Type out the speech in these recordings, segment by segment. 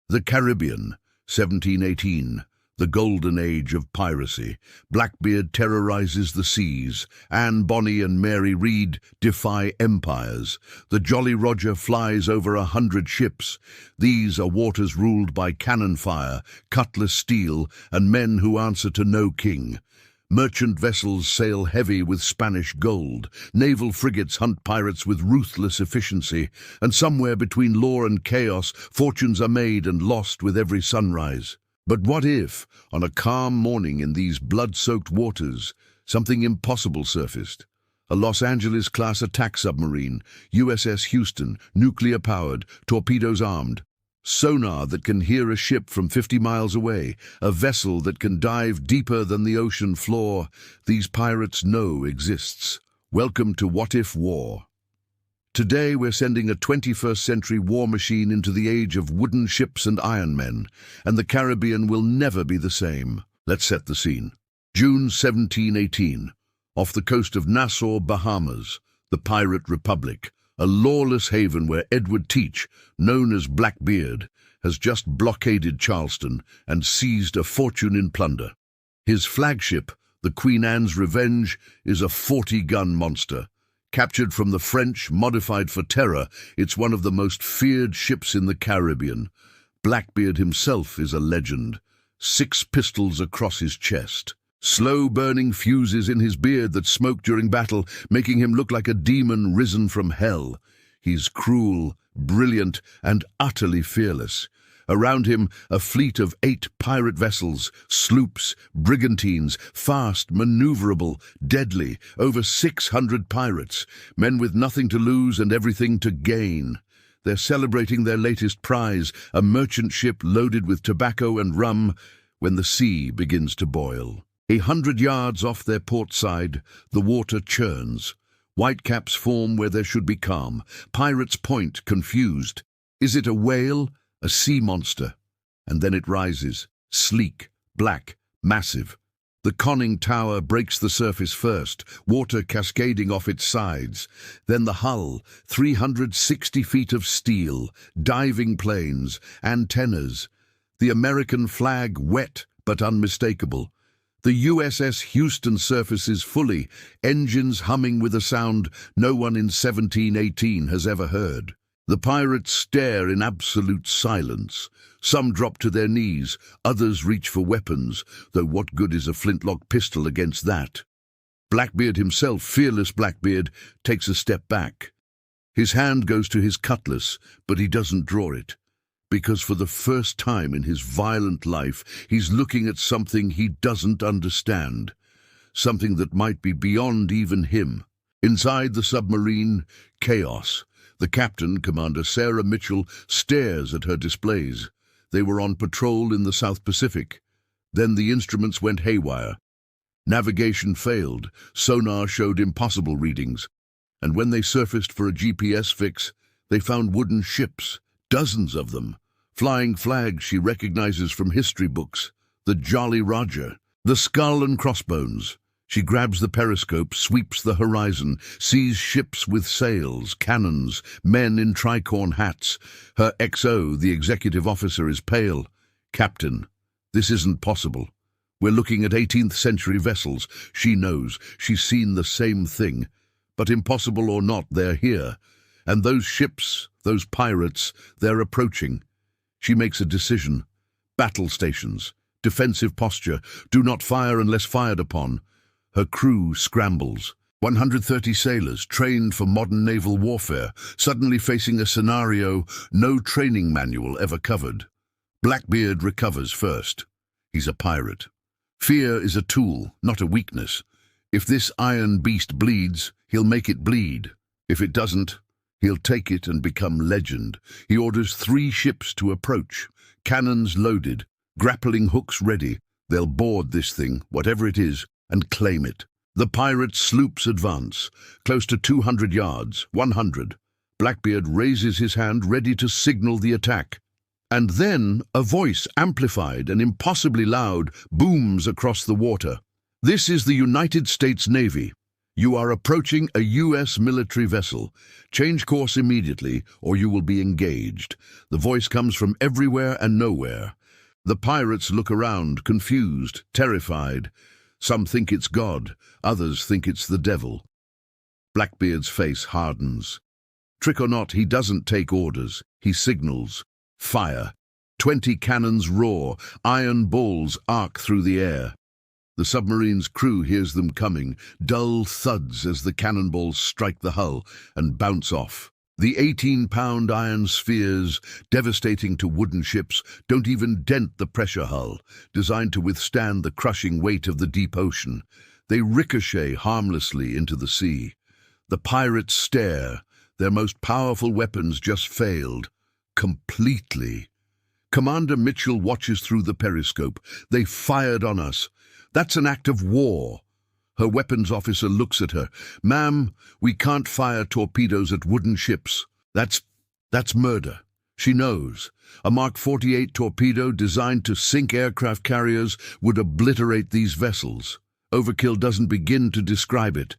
The Caribbean, 1718, the golden age of piracy. Blackbeard terrorizes the seas. Anne Bonny and Mary Read defy empires. The Jolly Roger flies over 100 ships. These are waters ruled by cannon fire, cutlass steel, and men who answer to no king. Merchant vessels sail heavy with Spanish gold. Naval frigates hunt pirates with ruthless efficiency. And somewhere between law and chaos, fortunes are made and lost with every sunrise. But what if, on a calm morning in these blood-soaked waters, something impossible surfaced? A Los Angeles-class attack submarine, USS Houston, nuclear-powered, torpedoes armed. Sonar that can hear a ship from 50 miles away, a vessel that can dive deeper than the ocean floor. These pirates know exists. Welcome to What If War. Today we're sending a 21st century war machine into the age of wooden ships and iron men, and the Caribbean will never be the same. Let's set the scene. June 1718, off the coast of Nassau, Bahamas, the Pirate Republic, a lawless haven where Edward Teach, known as Blackbeard, has just blockaded Charleston and seized a fortune in plunder. His flagship, the Queen Anne's Revenge, is a 40-gun monster. Captured from the French, modified for terror, it's one of the most feared ships in the Caribbean. Blackbeard himself is a legend. 6 pistols across his chest. Slow-burning fuses in his beard that smoke during battle, making him look like a demon risen from hell. He's cruel, brilliant, and utterly fearless. Around him, a fleet of 8 pirate vessels, sloops, brigantines, fast, maneuverable, deadly, over 600 pirates, men with nothing to lose and everything to gain. They're celebrating their latest prize, a merchant ship loaded with tobacco and rum, when the sea begins to boil. 100 yards off their port side, the water churns. Whitecaps form where there should be calm. Pirates point, confused. Is it a whale? A sea monster? And then it rises, sleek, black, massive. The conning tower breaks the surface first, water cascading off its sides. Then the hull, 360 feet of steel, diving planes, antennas. The American flag wet but unmistakable. The USS Houston surfaces fully, engines humming with a sound no one in 1718 has ever heard. The pirates stare in absolute silence. Some drop to their knees, others reach for weapons, though what good is a flintlock pistol against that? Blackbeard himself, fearless Blackbeard, takes a step back. His hand goes to his cutlass, but he doesn't draw it. Because for the first time in his violent life, he's looking at something he doesn't understand. Something that might be beyond even him. Inside the submarine, chaos. The captain, Commander Sarah Mitchell, stares at her displays. They were on patrol in the South Pacific. Then the instruments went haywire. Navigation failed. Sonar showed impossible readings. And when they surfaced for a GPS fix, they found wooden ships. Dozens of them. Flying flags she recognizes from history books. The Jolly Roger. The skull and crossbones. She grabs the periscope, sweeps the horizon, sees ships with sails, cannons, men in tricorn hats. Her XO, the executive officer, is pale. Captain, this isn't possible. We're looking at 18th century vessels. She knows. She's seen the same thing. But impossible or not, they're here. And those ships, those pirates, they're approaching. She makes a decision. Battle stations. Defensive posture. Do not fire unless fired upon. Her crew scrambles. 130 sailors, trained for modern naval warfare, suddenly facing a scenario no training manual ever covered. Blackbeard recovers first. He's a pirate. Fear is a tool, not a weakness. If this iron beast bleeds, he'll make it bleed. If it doesn't, he'll take it and become legend. He orders 3 ships to approach, cannons loaded, grappling hooks ready. They'll board this thing, whatever it is, and claim it. The pirate sloops advance, close to 200 yards, 100. Blackbeard raises his hand ready to signal the attack. And then a voice, amplified and impossibly loud, booms across the water. This is the United States Navy. You are approaching a U.S. military vessel. Change course immediately, or you will be engaged. The voice comes from everywhere and nowhere. The pirates look around, confused, terrified. Some think it's God, others think it's the devil. Blackbeard's face hardens. Trick or not, he doesn't take orders. He signals. Fire. 20 cannons roar. Iron balls arc through the air. The submarine's crew hears them coming, dull thuds as the cannonballs strike the hull and bounce off. The 18-pound iron spheres, devastating to wooden ships, don't even dent the pressure hull, designed to withstand the crushing weight of the deep ocean. They ricochet harmlessly into the sea. The pirates stare. Their most powerful weapons just failed. Completely. Commander Mitchell watches through the periscope. They fired on us. That's an act of war. Her weapons officer looks at her. Ma'am, we can't fire torpedoes at wooden ships. That's murder. She knows. A Mark 48 torpedo designed to sink aircraft carriers would obliterate these vessels. Overkill doesn't begin to describe it.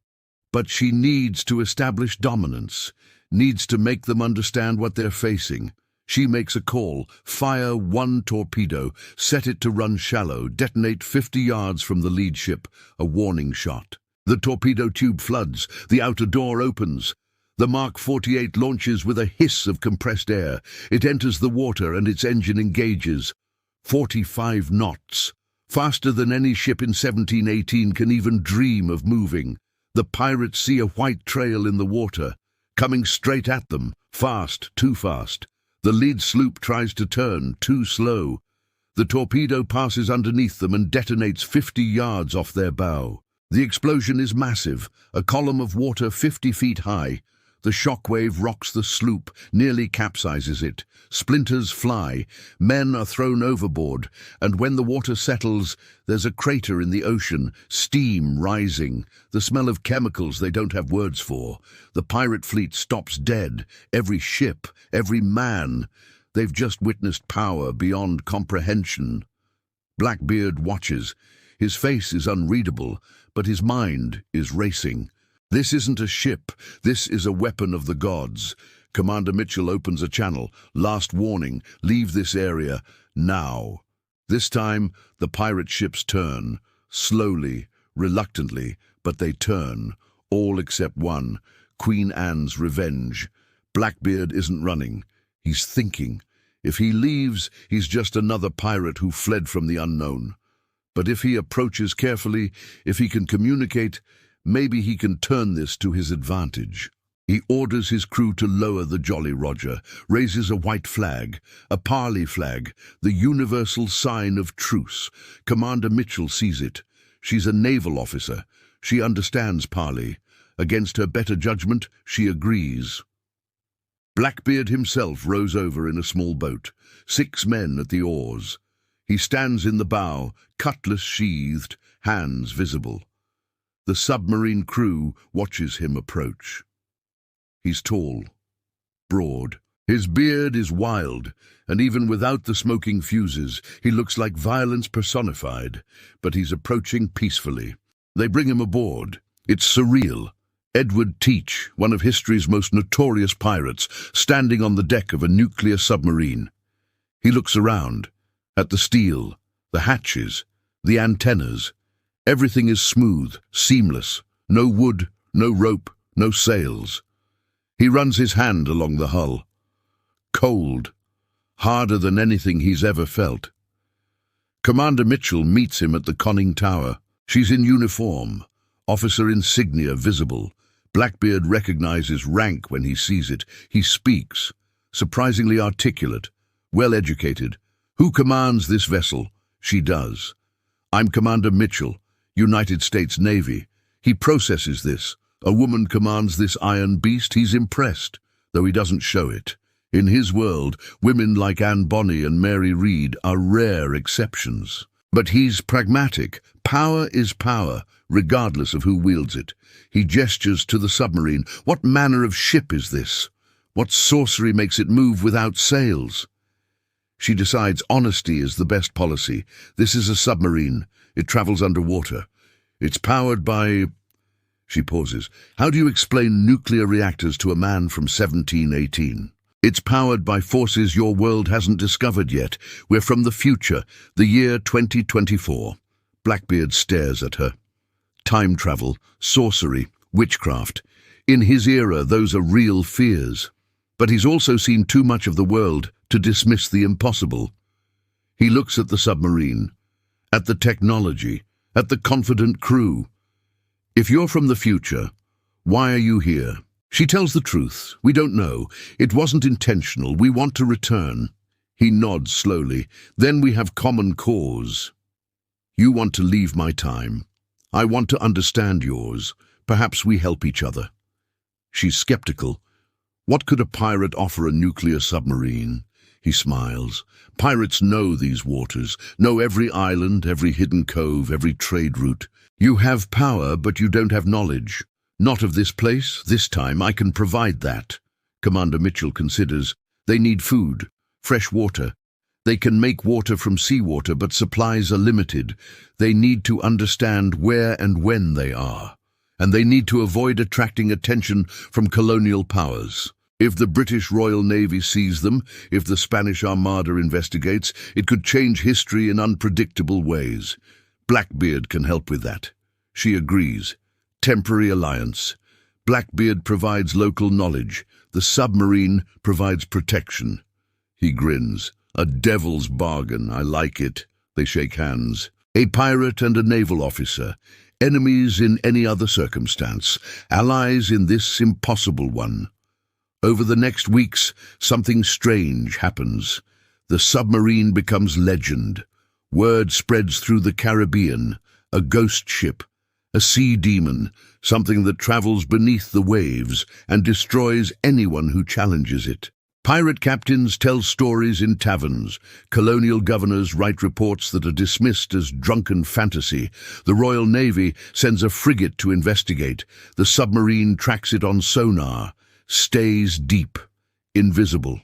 But she needs to establish dominance, needs to make them understand what they're facing. She makes a call, fire 1 torpedo, set it to run shallow, detonate 50 yards from the lead ship, a warning shot. The torpedo tube floods, the outer door opens. The Mark 48 launches with a hiss of compressed air. It enters the water and its engine engages. 45 knots, faster than any ship in 1718 can even dream of moving. The pirates see a white trail in the water, coming straight at them, fast, too fast. The lead sloop tries to turn, too slow. The torpedo passes underneath them and detonates 50 yards off their bow. The explosion is massive, a column of water 50 feet high. The shockwave rocks the sloop, nearly capsizes it. Splinters fly, men are thrown overboard, and when the water settles, there's a crater in the ocean, steam rising, the smell of chemicals they don't have words for. The pirate fleet stops dead, every ship, every man. They've just witnessed power beyond comprehension. Blackbeard watches. His face is unreadable, but his mind is racing. This isn't a ship, this is a weapon of the gods. Commander Mitchell opens a channel. Last warning, leave this area, now. This time, the pirate ships turn. Slowly, reluctantly, but they turn. All except one, Queen Anne's Revenge. Blackbeard isn't running, he's thinking. If he leaves, he's just another pirate who fled from the unknown. But if he approaches carefully, if he can communicate, maybe he can turn this to his advantage. He orders his crew to lower the Jolly Roger, raises a white flag, a parley flag, the universal sign of truce. Commander Mitchell sees it. She's a naval officer. She understands parley. Against her better judgment, she agrees. Blackbeard himself rows over in a small boat, 6 men at the oars. He stands in the bow, cutlass sheathed, hands visible. The submarine crew watches him approach. He's tall, broad. His beard is wild, and even without the smoking fuses, he looks like violence personified. But he's approaching peacefully. They bring him aboard. It's surreal. Edward Teach, one of history's most notorious pirates, standing on the deck of a nuclear submarine. He looks around, at the steel, the hatches, the antennas. Everything is smooth, seamless. No wood, no rope, no sails. He runs his hand along the hull. Cold, harder than anything he's ever felt. Commander Mitchell meets him at the conning tower. She's in uniform, officer insignia visible. Blackbeard recognizes rank when he sees it. He speaks, surprisingly articulate, well-educated. Who commands this vessel? She does. I'm Commander Mitchell, United States Navy. He processes this. A woman commands this iron beast. He's impressed, though he doesn't show it. In his world, women like Anne Bonny and Mary Read are rare exceptions. But he's pragmatic. Power is power, regardless of who wields it. He gestures to the submarine. What manner of ship is this? What sorcery makes it move without sails? She decides honesty is the best policy. This is a submarine. It travels underwater. It's powered by... She pauses. How do you explain nuclear reactors to a man from 1718? It's powered by forces your world hasn't discovered yet. We're from the future, the year 2024. Blackbeard stares at her. Time travel, sorcery, witchcraft. In his era, those are real fears. But he's also seen too much of the world to dismiss the impossible. He looks at the submarine, at the technology, at the confident crew. If you're from the future, why are you here? She tells the truth. We don't know. It wasn't intentional. We want to return. He nods slowly. Then we have common cause. You want to leave my time. I want to understand yours. Perhaps we help each other. She's skeptical. What could a pirate offer a nuclear submarine? He smiles. Pirates know these waters, know every island, every hidden cove, every trade route. You have power, but you don't have knowledge. Not of this place, this time. I can provide that. Commander Mitchell considers. They need food, fresh water. They can make water from seawater, but supplies are limited. They need to understand where and when they are. And they need to avoid attracting attention from colonial powers. If the British Royal Navy sees them, if the Spanish Armada investigates, it could change history in unpredictable ways. Blackbeard can help with that. She agrees. Temporary alliance. Blackbeard provides local knowledge. The submarine provides protection. He grins. A devil's bargain. I like it. They shake hands. A pirate and a naval officer. Enemies in any other circumstance. Allies in this impossible one. Over the next weeks, something strange happens. The submarine becomes legend. Word spreads through the Caribbean. A ghost ship. A sea demon. Something that travels beneath the waves and destroys anyone who challenges it. Pirate captains tell stories in taverns. Colonial governors write reports that are dismissed as drunken fantasy. The Royal Navy sends a frigate to investigate. The submarine tracks it on sonar. Stays deep, invisible.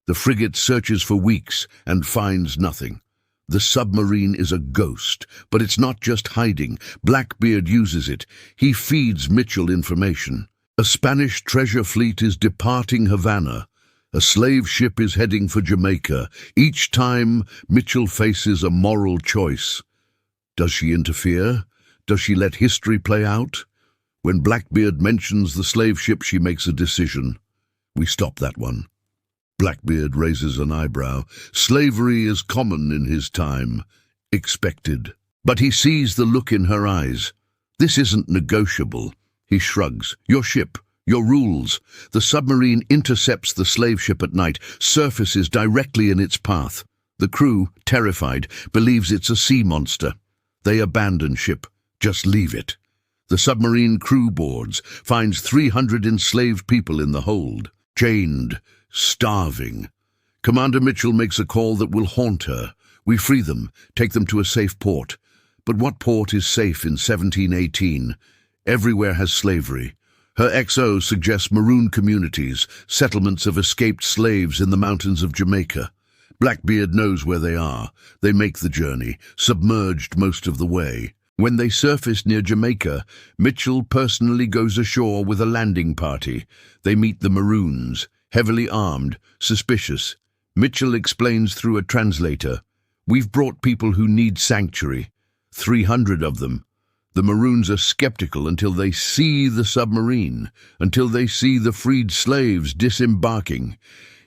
The frigate searches for weeks and finds nothing. The submarine is a ghost, but it's not just hiding. Blackbeard uses it. He feeds Mitchell information. A Spanish treasure fleet is departing Havana. A slave ship is heading for Jamaica. Each time, Mitchell faces a moral choice. Does she interfere? Does she let history play out? When Blackbeard mentions the slave ship, she makes a decision. We stop that one. Blackbeard raises an eyebrow. Slavery is common in his time. Expected. But he sees the look in her eyes. This isn't negotiable. He shrugs. Your ship. Your rules. The submarine intercepts the slave ship at night, surfaces directly in its path. The crew, terrified, believes it's a sea monster. They abandon ship. Just leave it. The submarine crew boards, finds 300 enslaved people in the hold, chained, starving. Commander Mitchell makes a call that will haunt her. We free them, take them to a safe port. But what port is safe in 1718? Everywhere has slavery. Her XO suggests maroon communities, settlements of escaped slaves in the mountains of Jamaica. Blackbeard knows where they are. They make the journey, submerged most of the way. When they surface near Jamaica, Mitchell personally goes ashore with a landing party. They meet the Maroons, heavily armed, suspicious. Mitchell explains through a translator, "We've brought people who need sanctuary, 300 of them." The Maroons are skeptical until they see the submarine, until they see the freed slaves disembarking.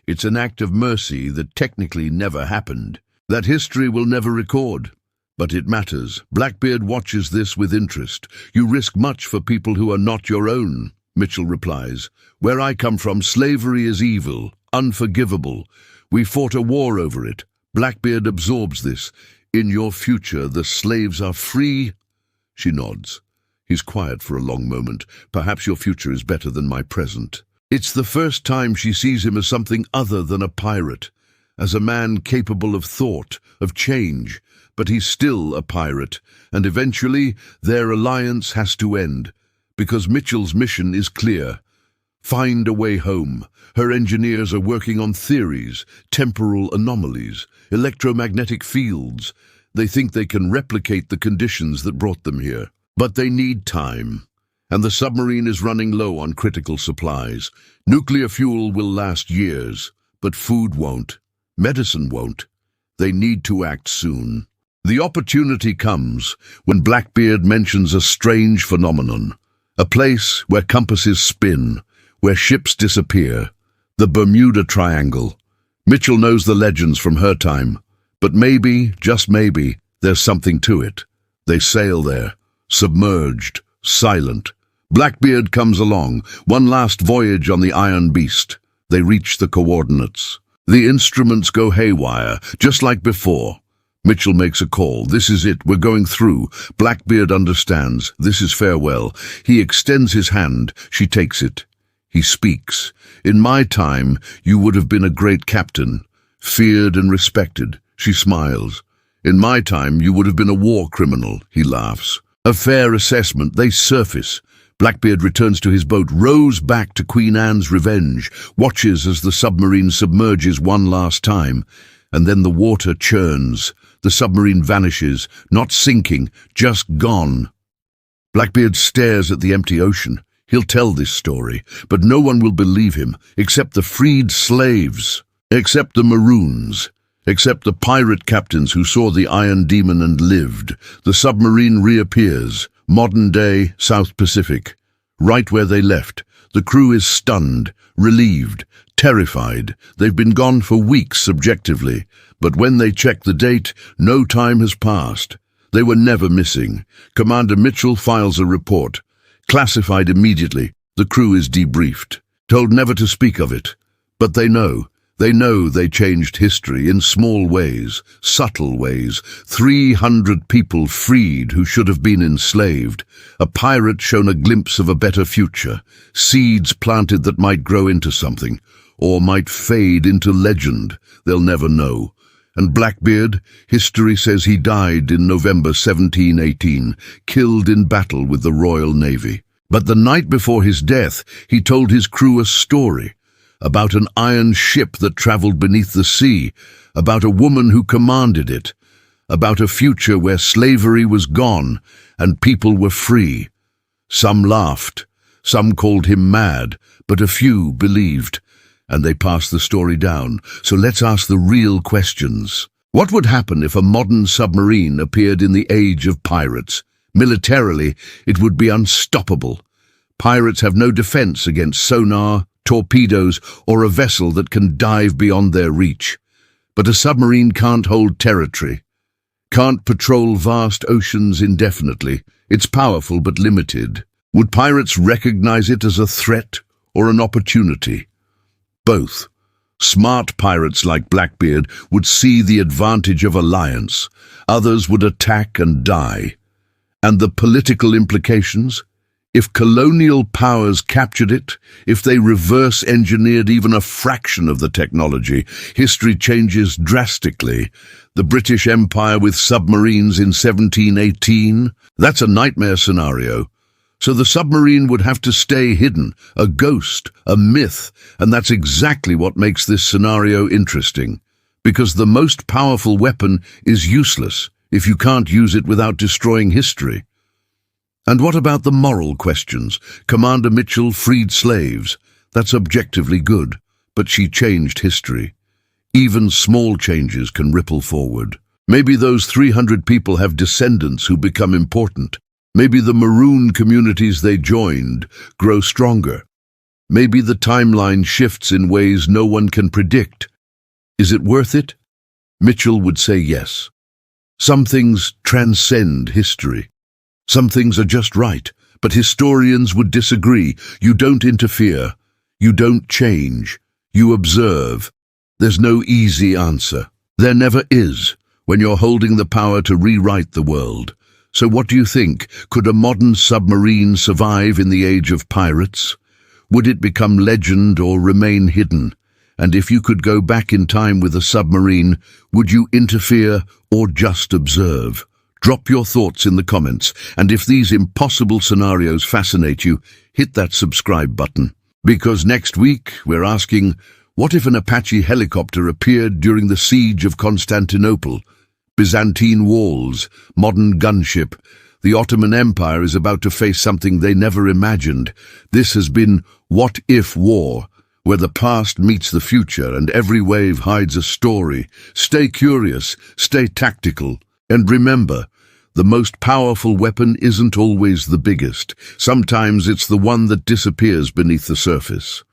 It's an act of mercy that technically never happened, that history will never record. But it matters. Blackbeard watches this with interest. You risk much for people who are not your own, Mitchell replies. Where I come from, slavery is evil, unforgivable. We fought a war over it. Blackbeard absorbs this. In your future, the slaves are free. She nods. He's quiet for a long moment. Perhaps your future is better than my present. It's the first time she sees him as something other than a pirate, as a man capable of thought, of change. But he's still a pirate, and eventually their alliance has to end, because Mitchell's mission is clear. Find a way home. Her engineers are working on theories, temporal anomalies, electromagnetic fields. They think they can replicate the conditions that brought them here. But they need time. and the submarine is running low on critical supplies. Nuclear fuel will last years, but food won't. Medicine won't. They need to act soon. The opportunity comes when Blackbeard mentions a strange phenomenon, a place where compasses spin, where ships disappear, the Bermuda Triangle. Mitchell knows the legends from her time, but maybe, just maybe, there's something to it. They sail there, submerged, silent. Blackbeard comes along, one last voyage on the Iron Beast. They reach the coordinates. The instruments go haywire, just like before. Mitchell makes a call. This is it. We're going through. Blackbeard understands. This is farewell. He extends his hand. She takes it. He speaks. In my time, you would have been a great captain, feared and respected. She smiles. In my time, you would have been a war criminal. He laughs. A fair assessment. They surface. Blackbeard returns to his boat, rows back to Queen Anne's Revenge, watches as the submarine submerges one last time, and then the water churns. The submarine vanishes, not sinking, just gone. Blackbeard stares at the empty ocean. He'll tell this story, but no one will believe him, except the freed slaves, except the Maroons, except the pirate captains who saw the Iron Demon and lived. The submarine reappears, modern-day South Pacific, right where they left. The crew is stunned, relieved, terrified. They've been gone for weeks subjectively, but when they check the date, no time has passed. They were never missing. Commander Mitchell files a report. Classified immediately. The crew is debriefed, told never to speak of it. But they know they changed history in small ways, subtle ways. 300 people freed who should have been enslaved. A pirate shown a glimpse of a better future. Seeds planted that might grow into something, or might fade into legend. They'll never know. And Blackbeard, history says he died in November 1718, killed in battle with the Royal Navy. But the night before his death, he told his crew a story about an iron ship that traveled beneath the sea, about a woman who commanded it, about a future where slavery was gone and people were free. Some laughed, some called him mad, but a few believed, and they passed the story down. So let's ask the real questions. What would happen if a modern submarine appeared in the age of pirates? Militarily, it would be unstoppable. Pirates have no defense against sonar, torpedoes, or a vessel that can dive beyond their reach. But a submarine can't hold territory, can't patrol vast oceans indefinitely. It's powerful but limited. Would pirates recognize it as a threat or an opportunity? Both. Smart pirates like Blackbeard would see the advantage of alliance. Others would attack and die. And the political implications? If colonial powers captured it, if they reverse-engineered even a fraction of the technology, history changes drastically. The British Empire with submarines in 1718? That's a nightmare scenario. So the submarine would have to stay hidden, a ghost, a myth, and that's exactly what makes this scenario interesting. Because the most powerful weapon is useless if you can't use it without destroying history. And what about the moral questions? Commander Mitchell freed slaves. That's objectively good, but she changed history. Even small changes can ripple forward. Maybe those 300 people have descendants who become important. Maybe the Maroon communities they joined grow stronger. Maybe the timeline shifts in ways no one can predict. Is it worth it? Mitchell would say yes. Some things transcend history. Some things are just right, but historians would disagree. You don't interfere. You don't change. You observe. There's no easy answer. There never is when you're holding the power to rewrite the world. So what do you think? Could a modern submarine survive in the age of pirates? Would it become legend or remain hidden? And if you could go back in time with a submarine, would you interfere or just observe? Drop your thoughts in the comments, and if these impossible scenarios fascinate you, hit that subscribe button. Because next week, we're asking, what if an Apache helicopter appeared during the siege of Constantinople? Byzantine walls, modern gunship, The Ottoman Empire is about to face something they never imagined. This has been What If War, where the past meets the future and every wave hides a story. Stay curious, stay tactical, and remember, the most powerful weapon isn't always the biggest. Sometimes it's the one that disappears beneath the surface.